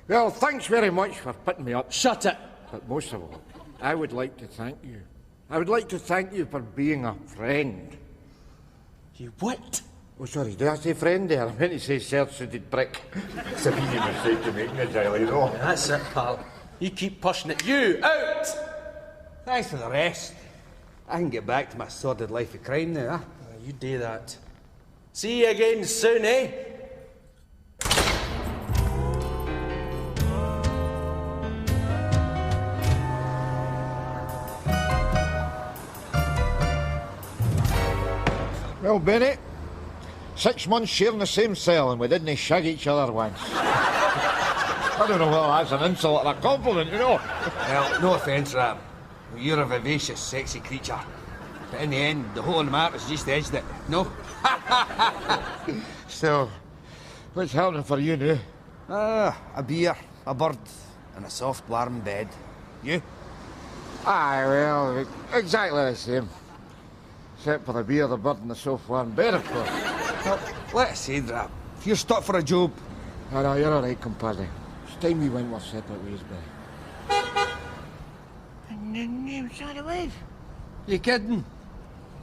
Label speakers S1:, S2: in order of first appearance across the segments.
S1: Well, thanks very much for putting me up.
S2: Shut it.
S1: But most of all, I would like to thank you. I would like to thank you for being a friend.
S2: You what?
S1: Oh, sorry, did I say friend there? I meant to say self-suited prick. It's an easy mistake to make, Nigel, you know.
S2: That's it, pal. You keep pushing it. You, out!
S3: Thanks for the rest. I can get back to my sordid life of crime now, huh?
S2: You do that. See you again soon, eh?
S1: Well, Benny, 6 months sharing the same cell and we didn't shag each other once. I don't know whether that's an insult or a compliment, you know.
S3: Well, no offence, Rab. You're a vivacious, sexy creature. But in the end, the hole in the market's just edged it, no?
S1: So, what's happening for you now?
S3: A beer, a bird, and a soft, warm bed. You?
S1: Aye, well, exactly the same. Except for the beer, the bird and the soft warm bed, of course.
S3: Well, let us say, Rab, if you're stuck for a job...
S1: Oh, no, you're all right, compadre. It's time we went our separate ways, Benny. And sorry, wife.
S3: You kidding?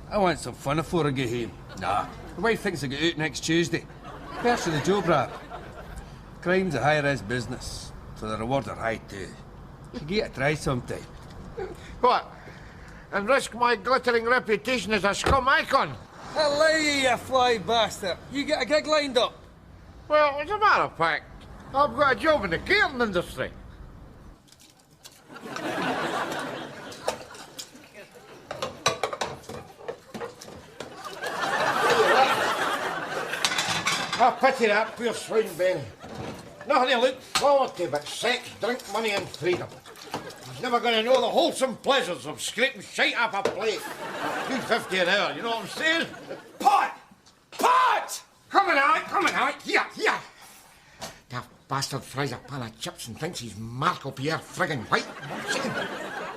S3: I want some fun before I get home. Nah, the wife thinks I get out next Tuesday. First of the job, Rab. Crime's a high-risk business, so the rewards are high too. You get to try sometime.
S1: What? And risk my glittering reputation as a scum icon?
S3: I lie you fly bastard. You get a gig lined up.
S1: Well, as a matter of fact, I've got a job in the catering industry. I pity that poor swine, Benny. Nothing to look forward to but sex, drink, money and freedom. He's never going to know the wholesome pleasures of scraping shite off a plate. $2.50 an hour, you know what I'm saying?
S3: Pot! Pot!
S1: Coming out, here. That bastard fries a pan of chips and thinks he's Marco Pierre friggin' White.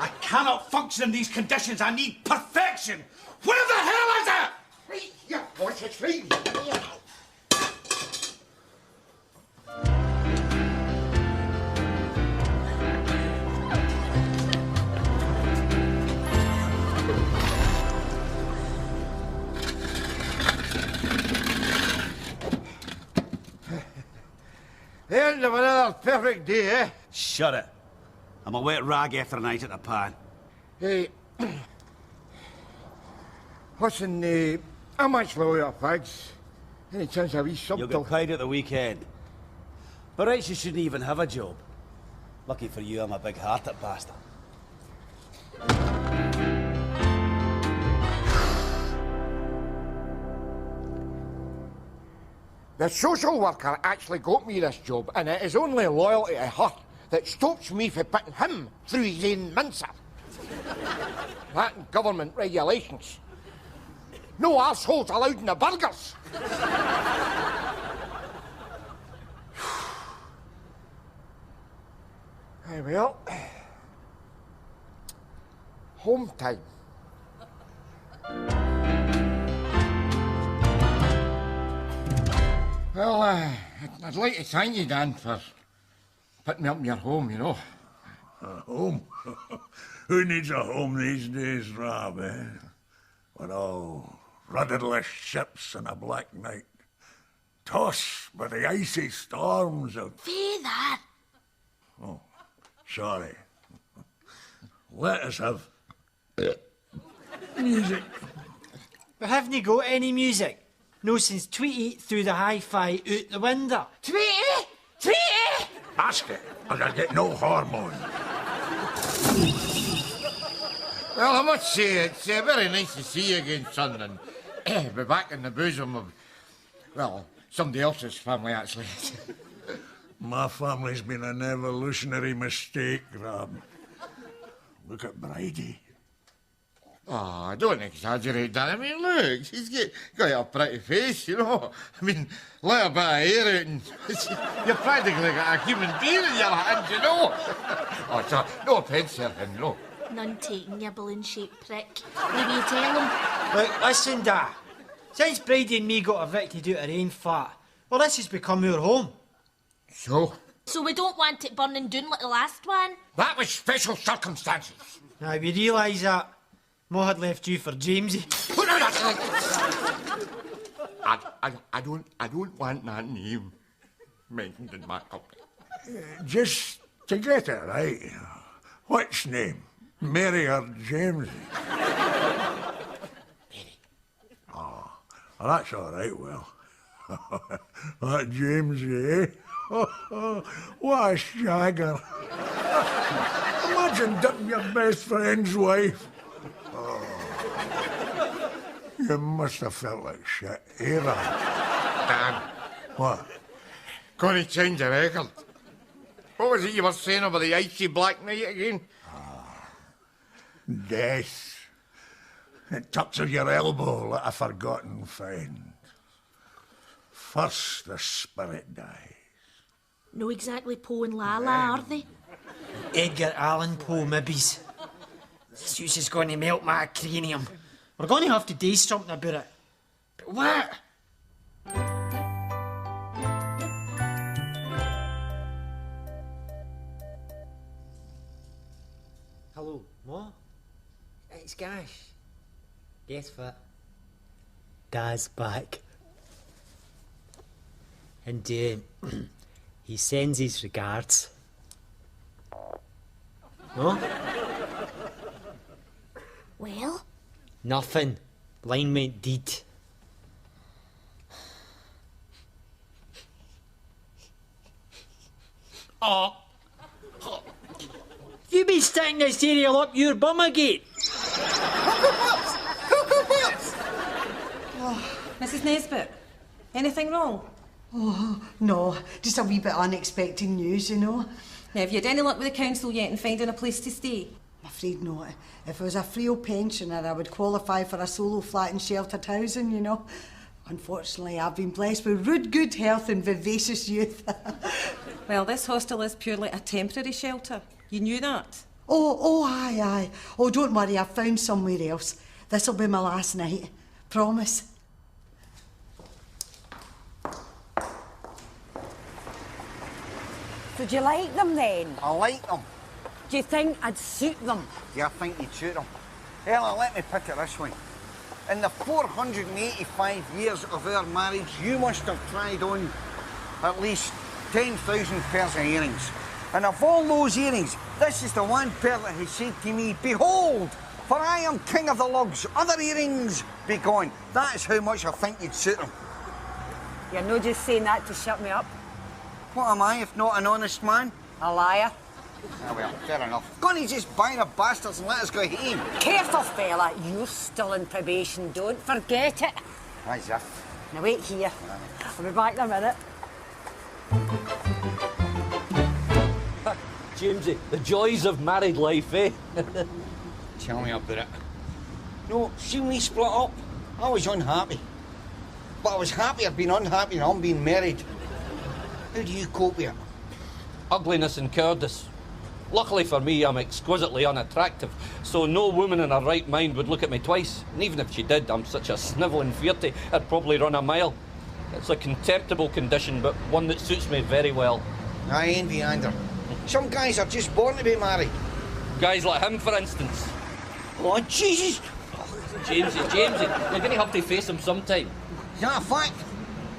S4: I cannot function in these conditions. I need perfection. Where the hell is it?
S1: Right here, boys, it's right here. The end of another perfect day, eh?
S4: Shut it. I'm a wet rag after a night at the pan.
S1: Hey, listen, I'm actually out of fags. Any chance of a wee
S4: You'll
S1: subtle...
S4: get paid at the weekend. But right, you shouldn't even have a job. Lucky for you, I'm a big-hearted bastard.
S1: The social worker actually got me this job, and it is only loyalty to her that stops me from putting him through his own mincer. That and government regulations. No arseholes allowed in the burgers. Hey, well, home time. Well, I'd like to thank you, Dan, for putting me up in your home, you know.
S5: A home? Who needs a home these days, Rab, eh? But oh, rudderless ships and a black night. Tossed by the icy storms of...
S6: Say that.
S5: Oh, sorry. Let us have... music.
S7: But haven't you got any music? No, since Tweety threw the hi-fi out the window.
S6: Tweety! Tweety!
S5: Ask it, or I'll get no hormone.
S1: Well, I must say, it's very nice to see you again, son, and be back in the bosom of, well, somebody else's family, actually.
S5: My family's been an evolutionary mistake, Rab. Look at Bridie.
S1: Oh, don't exaggerate, Dan. I mean, look, she's got a pretty face, you know. I mean, let a bit of hair out and you're practically got a human being in your hand, you know. Oh, sorry, no offence, sir, no.
S6: None taken, you balloon-shaped prick. Maybe you tell him.
S7: Look, listen, Da. Since Brady and me got evicted out of our own flat, well, this has become our home.
S1: So,
S6: So we don't want it burning down like the last one?
S1: That was special circumstances.
S7: Now, we realise that. Ma had left you for Jamesy.
S1: I don't want that name mentioned in my company.
S5: Just to get it right, which name? Mary or James?
S1: Mary.
S5: Oh, well, that's all right, Will. That James, eh? What a shagger. Imagine dipping your best friend's wife. Oh. You must have felt like shit, eh, Rab?
S1: Dan,
S5: What?
S1: gonna change your record. What was it you were saying about the icy black night again?
S5: Death. It tucks at your elbow like a forgotten friend. First the spirit dies.
S6: No exactly Poe and Lala, are they?
S7: Edgar Allan Poe Mibbies. This use is going to melt my cranium. We're going to have to do something about it. But what?
S8: Hello, Ma? It's Gash. Guess what? Dad's back. And he sends his regards. No?
S6: Well?
S8: Nothing. Line went deed.
S7: Oh. You be sticking this cereal up your bum again.
S9: Mrs. Nesbitt, anything wrong?
S10: Oh, no, just a wee bit unexpected news, you know.
S9: Now, have you had any luck with the council yet in finding a place to stay?
S10: I'm afraid not. If I was a Frio pensioner, I would qualify for a solo flat in sheltered housing, you know. Unfortunately, I've been blessed with rude good health and vivacious youth.
S9: Well, this hostel is purely a temporary shelter. You knew that?
S10: Aye. Oh, don't worry, I've found somewhere else. This'll be my last night. Promise.
S11: So do you like them then?
S12: I like them.
S11: Do you think I'd suit them?
S12: Yeah, I think you'd suit them. Ella, let me put it this way. In the 485 years of our marriage, you must have tried on at least 10,000 pairs of earrings. And of all those earrings, this is the one pair that has said to me, "Behold, for I am king of the lugs. Other earrings be gone." That is how much I think you'd suit them.
S11: You're not just saying that to shut me up.
S12: What am I, if not an honest man?
S11: A liar.
S12: Ah, well, fair enough. Gonna just buy the bastards and let us go home.
S11: Careful, fella. You're still in probation. Don't forget it.
S12: As if.
S11: Now wait here. I'll be back in a minute.
S2: Jamesy, the joys of married life, eh?
S12: Tell me about it. No, see when we split up, I was unhappy. But I was happier being unhappy than I'm being married. How do you cope with it?
S2: Ugliness and cowardice. Luckily for me, I'm exquisitely unattractive, so no woman in her right mind would look at me twice. And even if she did, I'm such a snivelling fearty, I'd probably run a mile. It's a contemptible condition, but one that suits me very well.
S12: I envy Ander. Some guys are just born to be married.
S2: Guys like him, for instance.
S12: Oh, Jesus!
S2: Jamesy, you're going to have to face him sometime.
S12: Is that a fact?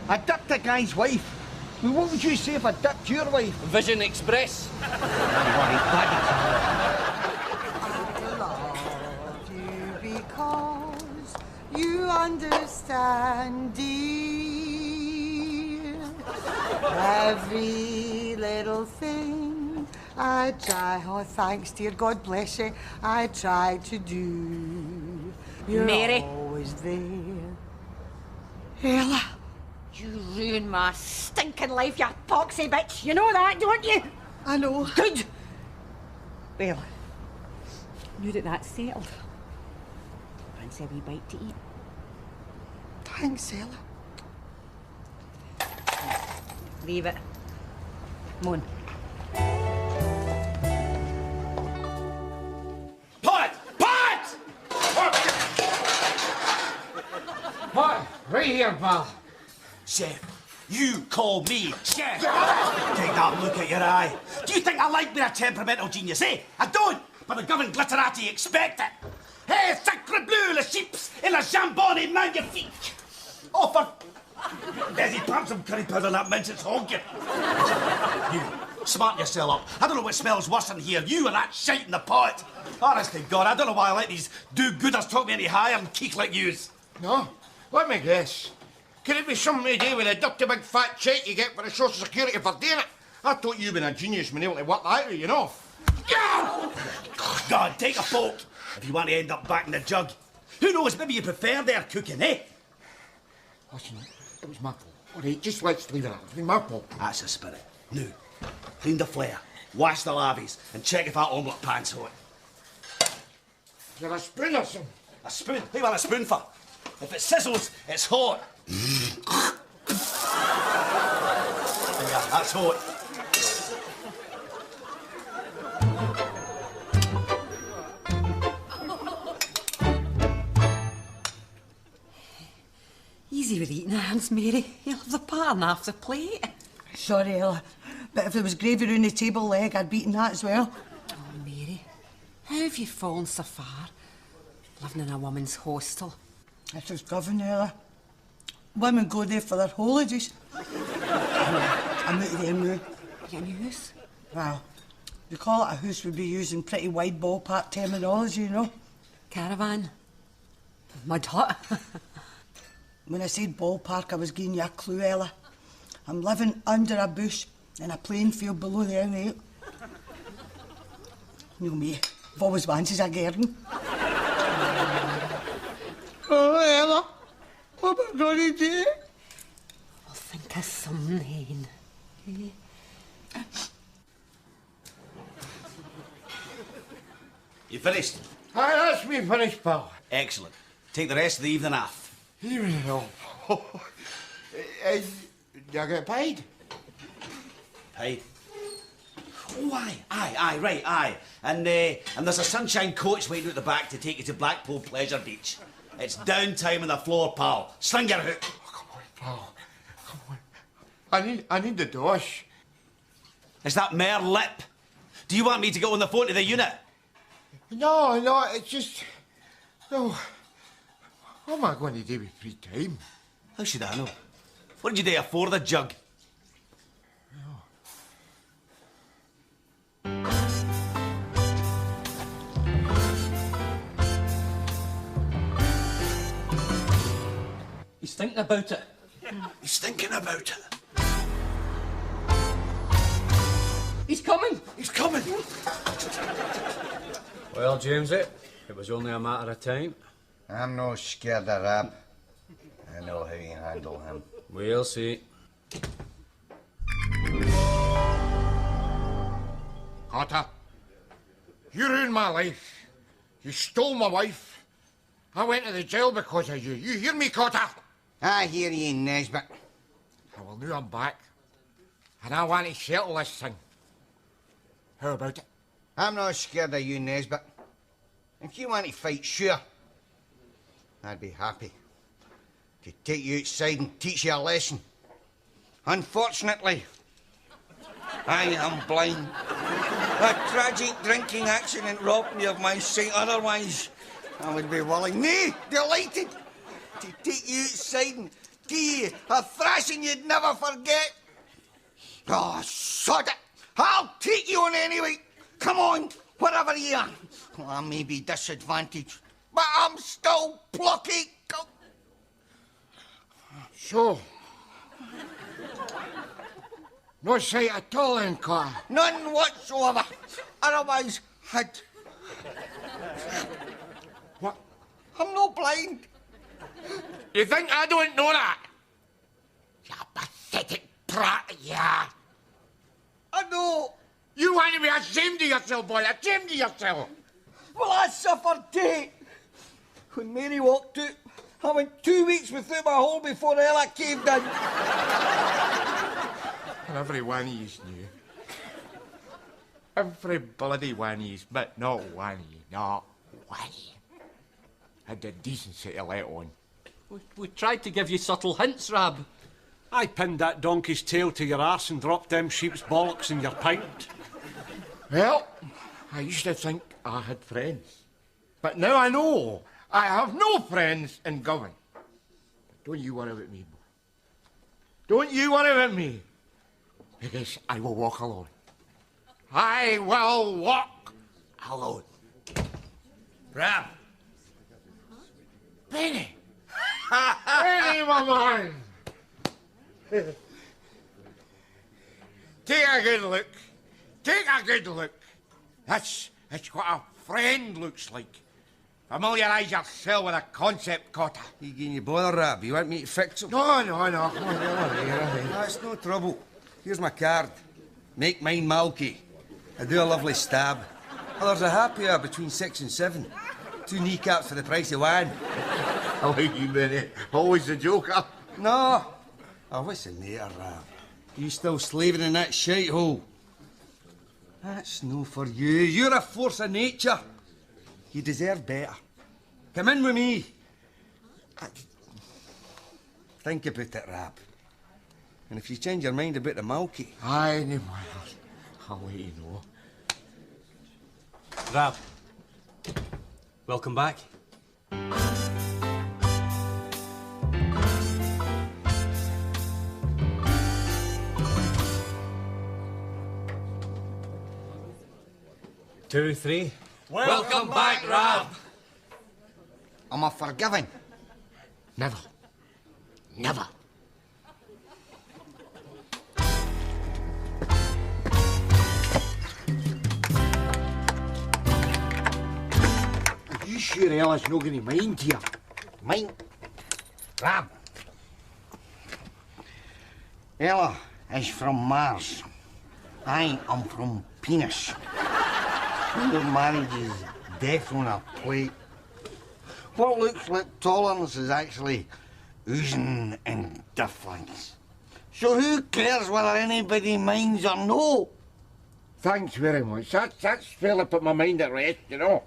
S12: I dipped a guy's wife. Well, what would you say if I dipped your wife?
S2: Vision Express.
S10: I love you because you understand, dear. Every little thing I try, oh thanks dear, God bless you, I try to do. You're
S11: Mary.
S10: always there. Ella.
S11: You ruined my stinking life, you poxy bitch. You know that, don't you?
S10: I know.
S11: Good. Well, now that that's settled, fancy a wee bite to eat.
S10: Thanks, Ella.
S11: Leave it. Come on.
S1: Pot! Pot, right here, pal.
S7: Chef,
S4: You call me chef? Take that look at your eye. Do you think I like being a temperamental genius, eh? I don't, but the governed glitterati expect it. Hey, sacre bleu, les chips et la jambone magnifique. Oh, for... Desi, pump some curry powder on that mince, it's honking. You, smart yourself up. I don't know what smells worse in here, you or that shite in the pot. Honest to God, I don't know why I let these do-gooders talk me any higher and keek like yous.
S1: No, let me guess. Could it be something to do with the dirty big fat check you get for the Social Security for doing it? I thought you been a genius been able to work that out, you know.
S4: God, take a fork if you want to end up back in the jug. Who knows, maybe you prefer their cooking, eh?
S1: Listen, it was my fault. All right, just let's leave it at it. It was my fault.
S4: That's the spirit. Now, clean the flare, wash the lavies, and check if that omelette pan's hot.
S1: Is there a spoon or something?
S4: A spoon? What do you want a spoon for? If it sizzles, it's hot. Yeah, that's hot.
S9: Easy with eating hands, Mary. You'll have the pattern half the plate.
S10: Sorry, Ella, but if there was gravy round the table leg, I'd be eating that as well.
S9: Oh, Mary, how have you fallen so far? Living in a woman's hostel.
S10: It was governed, Ella. Women go there for their holidays. I'm out of them now.
S9: You got a new house?
S10: Well, they call it a house would be using pretty wide ballpark terminology, you know.
S9: Caravan. Mud hut.
S10: When I said ballpark, I was giving you a clue, Ella. I'm living under a bush in a plain field below there, mate. You know me, I've always wanted a garden. Oh, Ella, what am I going to do?
S9: I'll think of something.
S4: You finished?
S1: Aye, that's me finished, pal.
S4: Excellent. Take the rest of the evening off.
S1: Evening off? Do I get paid?
S4: Paid? Oh, aye, right, aye. And there's a sunshine coach waiting at the back to take you to Blackpool Pleasure Beach. It's downtime on the floor, pal. Sling your hook.
S1: Oh, come on, pal. Come on. I need the dosh.
S4: Is that mere lip? Do you want me to go on the phone to the unit?
S1: No, it's just... No. What am I going to do with free time?
S4: How should I know? What did you do afore the jug?
S2: He's thinking about it.
S4: He's thinking about it.
S2: He's coming!
S4: He's coming!
S3: Well, Jamesy, it was only a matter of time.
S12: I'm no scared of Rab. I know how you handle him.
S3: We'll see.
S1: Carter, you ruined my life. You stole my wife. I went to the jail because of you. You hear me, Carter?
S12: I hear you, Nesbitt.
S1: Well, now I'm back. And I want to settle this thing. How about it?
S12: I'm not scared of you, Nesbitt. If you want to fight, sure. I'd be happy to take you outside and teach you a lesson. Unfortunately, I am blind. A tragic drinking accident robbed me of my sight. Otherwise, I would be willing, nay, delighted, to take you outside and give you a thrashing you'd never forget. Oh, sod it. I'll take you on anyway. Come on, wherever you are. Well, I may be disadvantaged, but I'm still plucky.
S1: So, no sight at all then, Carter?
S12: None whatsoever. Otherwise, I'd...
S1: What?
S12: I'm not blind.
S1: You think I don't know that? You pathetic brat, yeah.
S12: I know.
S1: You want to be ashamed of yourself, boy. Ashamed of yourself.
S12: Well, I suffered too. When Mary walked out, I went 2 weeks without my hole before Ella caved in.
S1: And every one of yous knew. Every bloody one of yous, but not one of you. Not one of you. Had the decency to let on.
S2: We tried to give you subtle hints, Rab.
S13: I pinned that donkey's tail to your arse and dropped them sheep's bollocks in your pint.
S1: Well, I used to think I had friends. But now I know I have no friends in Govan. Don't you worry about me, boy. Don't you worry about me. Because I will walk alone. I will walk alone.
S3: Rab!
S1: Penny! Penny, my man! Take a good look. Take a good look. That's what a friend looks like. Familiarise yourself with a concept, Cotter.
S3: You giving you bother, Rab? You want me to fix him?
S1: No. Come on,
S3: That's no trouble. Here's my card. Make mine Malky. I do a lovely stab. Others are happier between 6 and 7. 2 kneecaps for the price of one.
S1: I like you, Benny. Always a joker.
S3: No. Oh, what's the matter, Rab? You still slaving in that shite hole? That's no for you. You're a force of nature. You deserve better. Come in with me. Think about it, Rab. And if you change your mind about the Malky...
S1: Aye, no, I'll let you know.
S13: Rab, welcome back. Two, three.
S2: Welcome back, Rab.
S12: Am I forgiven?
S1: Never. Never. Are you sure Ella's not going to mind you?
S12: Mine? Rab. Ella is from Mars. I am from Penis. Your marriage is death on a plate. What looks like tolerance is actually oozing indifference. So who cares whether anybody minds or no?
S1: Thanks very much. That's fairly put my mind at rest, you know.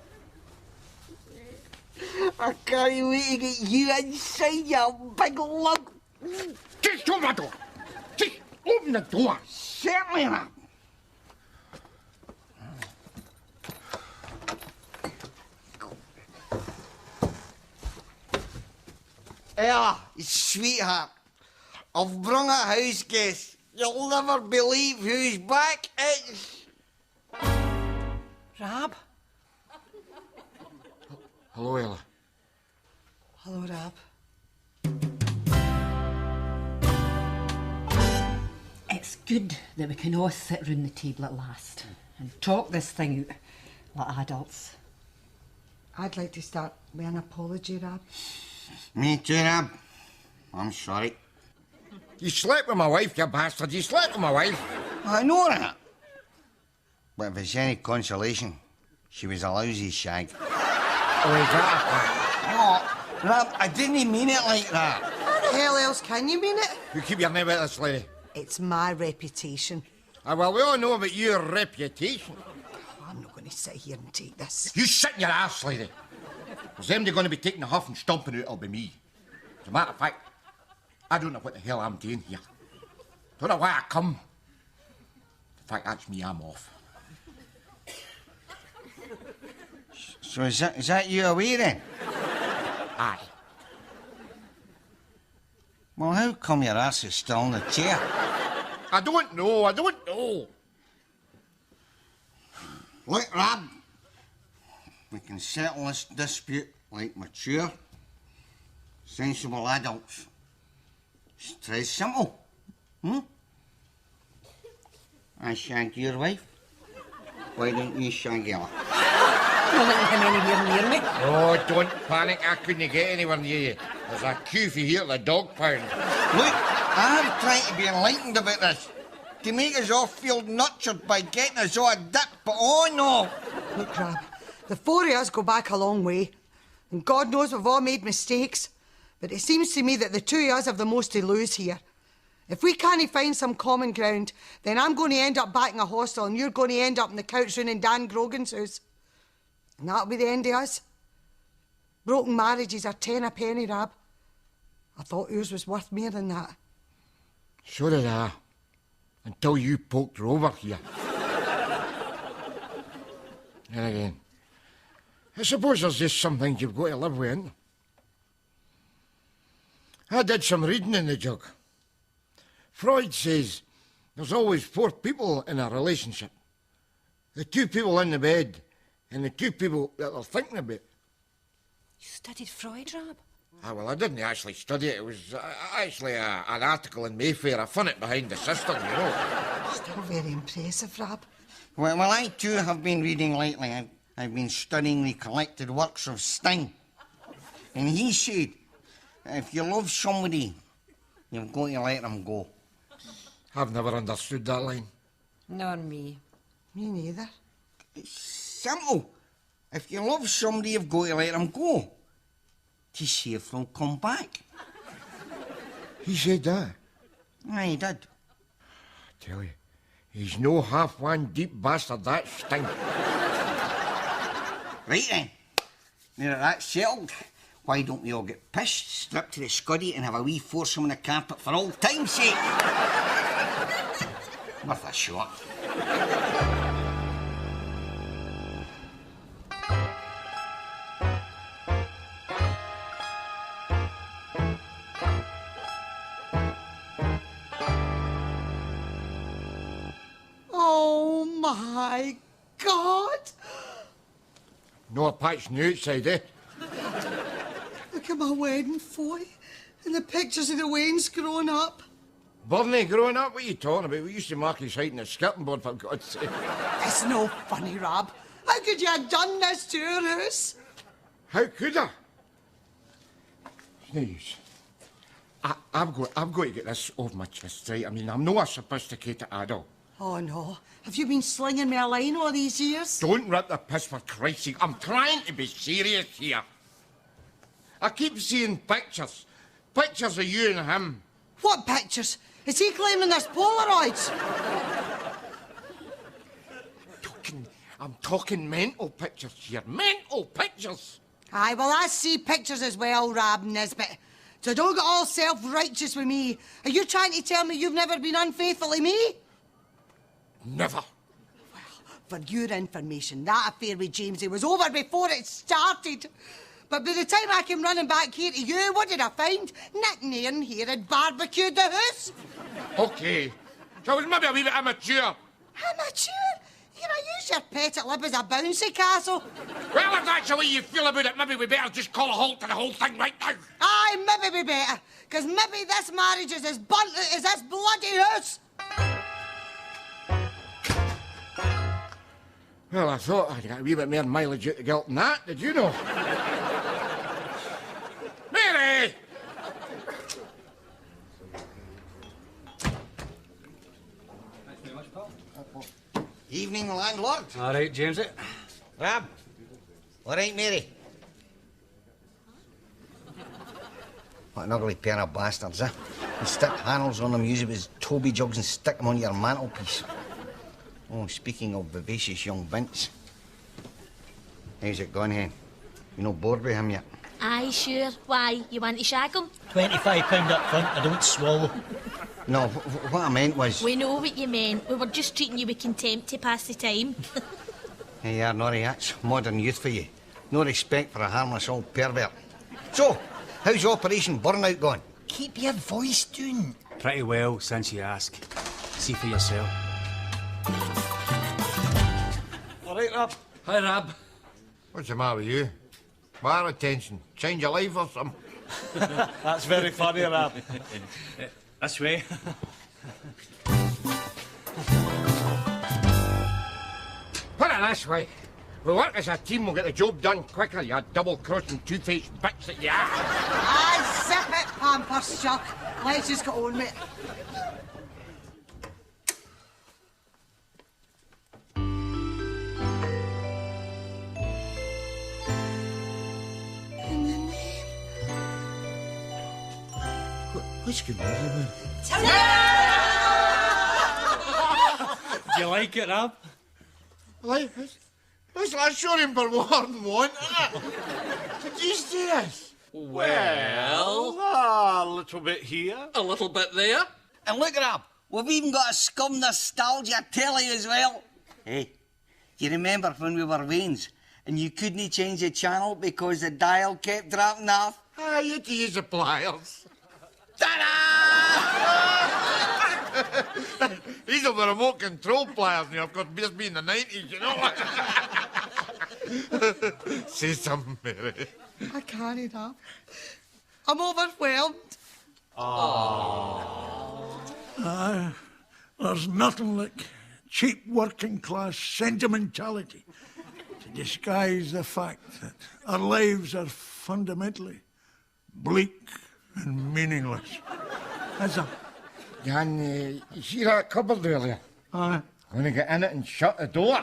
S12: I can't wait to get you inside, you big lug.
S1: Just open the door. Just open the door.
S12: Certainly not. Ella, sweetheart, I've brung a house guest. You'll never believe who's back. It's...
S9: Rab?
S1: Hello, Ella.
S10: Hello, Rab.
S9: It's good that we can all sit round the table at last and talk this thing out like adults.
S10: I'd like to start with an apology, Rab.
S12: Me too, Rab. I'm sorry.
S1: You slept with my wife, you bastard. You slept with my wife.
S12: I know that. But if it's any consolation, she was a lousy shag.
S1: Oh, is that
S12: No, Rab, I didn't mean it like that.
S10: How the hell else can you mean it?
S1: You keep your name out of this, lady.
S10: It's my reputation.
S1: Well, we all know about your reputation.
S10: I'm not going to sit here and take this.
S1: You sit in your ass, lady. There's anybody going to be taking the huff and stomping out, it'll be me. As a matter of fact, I don't know what the hell I'm doing here. Don't know why I come. In fact, that's me, I'm off.
S12: So is that you away then?
S1: Aye.
S12: Well, how come your ass is still in the chair?
S1: I don't know.
S12: Look, Rab, we can settle this dispute like mature, sensible adults. It's very simple. I shagged your wife. Why don't you shag Ella?
S9: You're letting him anywhere near me.
S1: Oh, don't panic. I couldn't get anywhere near you. There's a queue for here at the dog pound.
S12: Look, I'm trying to be enlightened about this. To make us all feel nurtured by getting us all a dip, but oh no.
S10: Look, Rab, the four of us go back a long way. And God knows we've all made mistakes. But it seems to me that the two of us have the most to lose here. If we can't find some common ground, then I'm going to end up back in a hostel and you're going to end up in the couch room in Dan Grogan's house. And that'll be the end of us. Broken marriages are 10 a penny, Rab. I thought yours was worth more than that.
S1: So did I. Until you poked her over here. And again, I suppose there's just some things you've got to live with, isn't there? I did some reading in the jug. Freud says there's always 4 people in a relationship. The 2 people in the bed and the 2 people that they're thinking about.
S11: You studied Freud, Rab?
S1: Ah, well, I didn't actually study it. It was actually an article in Mayfair. I found it behind the system, you know.
S10: Still very impressive, Rab.
S12: Well, I too have been reading lately. I've been studying the collected works of Sting. And he said, if you love somebody, you've got to let them go.
S1: I've never understood that line.
S11: Nor me.
S10: Me neither.
S12: It's simple. If you love somebody, you've got to let them go. To see if they'll come back.
S1: He said that?
S12: Aye, he did.
S1: I tell you, he's no half one deep bastard, that Sting.
S12: Right then. Now that that's settled, why don't we all get pissed, stripped to the scuddy and have a wee foursome on the carpet for old time's sake? Worth a shot.
S10: Oh my God!
S1: No a patch on the outside, eh?
S10: Look at my wedding foy and the pictures of the Waynes growing up.
S1: Bernie growing up? What are you talking about? We used to mark his height in the skirting board, for God's sake.
S10: It's no funny, Rab. How could you have done this to our house?
S1: How could I? It's no use. I've got to get this off my chest, right? I mean, I'm not a sophisticated adult.
S10: Oh, no. Have you been slinging me a line all these years?
S1: Don't rip the piss, for Christ's sake. I'm trying to be serious here. I keep seeing pictures. Pictures of you and him.
S10: What pictures? Is he claiming there's Polaroids?
S1: I'm talking mental pictures here. Mental pictures!
S10: Aye, well, I see pictures as well, Rab Nesbitt. So don't get all self-righteous with me. Are you trying to tell me you've never been unfaithful to me?
S1: Never.
S10: Well, for your information, that affair with Jamesy was over before it started. But by the time I came running back here to you, what did I find? Nick Nairn here had barbecued the house.
S1: OK. So I was maybe a wee bit immature.
S10: Immature? You know, use your petted lip as a bouncy castle.
S1: Well, if that's the way you feel about it, maybe we better just call a halt to the whole thing right now.
S10: Aye, maybe we better. Because maybe this marriage is as burnt out as this bloody house.
S1: Well, I thought I'd got a wee bit more mileage out the gilt than that, did you know? Mary!
S14: Thanks very much, pal.
S12: Evening, landlord.
S14: All right, James.
S12: Rab. All right, Mary. What an ugly pair of bastards, eh? You stick handles on them, use it as Toby jugs and stick them on your mantelpiece. Oh, speaking of vivacious young Vince. How's it going, hen? You not bored with him yet?
S6: Aye, sure. Why? You want to shag him?
S7: £25 up front, I don't swallow.
S12: No, what I meant was...
S6: We know what you meant. We were just treating you with contempt to pass the time.
S12: Hey, yeah, Norrie, that's modern youth for you. No respect for a harmless old pervert. So, how's Operation Burnout going? Keep your voice down.
S14: Pretty well, since you ask. See for yourself.
S13: All right, Rab.
S2: Hi, Rab.
S1: What's the matter with you? Bar attention. Change your life or something?
S13: That's very funny, Rab.
S14: This way.
S1: Put it this way. We work as a team, we'll get the job done quicker, you double-crossing, two-faced bitch that you are.
S10: Aye, zip it, Pampers Chuck. Let's just get on with it.
S1: What's good with you, man?
S14: Do you like it, Rab?
S1: Like, it's like showing for one, isn't it? Did you see this?
S2: Well,
S13: A little bit here.
S2: a little bit there.
S12: And look, Rab, we've even got a scum nostalgia telly as well. Hey, do you remember when we were veins and you couldn't change the channel because the dial kept dropping off?
S1: Ah, you had to use the pliers.
S12: Ta-da!
S1: These are the remote control pliers now, of course, just being the 90s, you know. Say something, Mary.
S10: I can't, Rab. I'm overwhelmed.
S5: There's nothing like cheap working class sentimentality to disguise the fact that our lives are fundamentally bleak and meaningless. That's a...
S1: Jan, you see that cupboard earlier?
S5: Aye.
S1: I'm going to get in it and shut the door.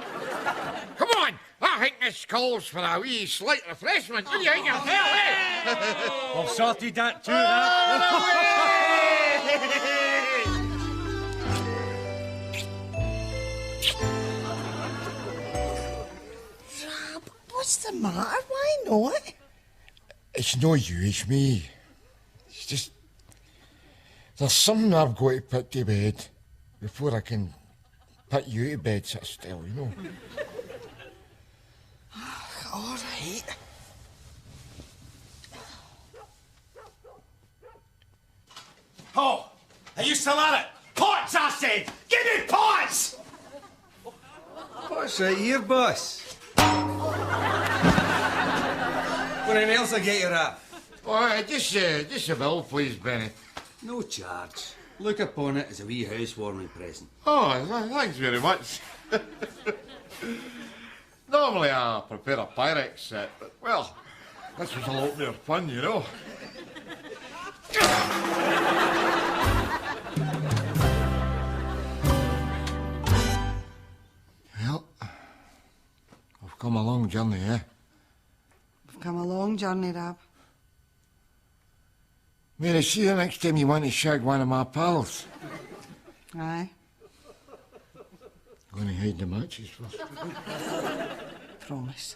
S1: Come on! I think this calls for a wee slight refreshment. What do you think yourself, eh?
S14: I've sorted that too,
S10: Rab, what's the matter? Why not?
S1: It's no you, it's me. It's just... There's something I've got to put to bed before I can put you to bed, sit still, you know.
S10: All right.
S4: Oh, are you still at it? Pots, I said! Give me pots!
S3: What's right here, boss? What else I get you at?
S1: Oh, just a bill, please, Benny.
S3: No charge. Look upon it as a wee housewarming present.
S1: Oh, thanks very much. Normally I prepare a Pyrex set, but, well, this was a lot more fun, you know. Well, we've come a long journey, eh?
S10: We've come a long journey, Rab.
S1: Mary, see the next time you want to shag one of my pals.
S10: Aye.
S1: Going to hide the matches first.
S10: Promise.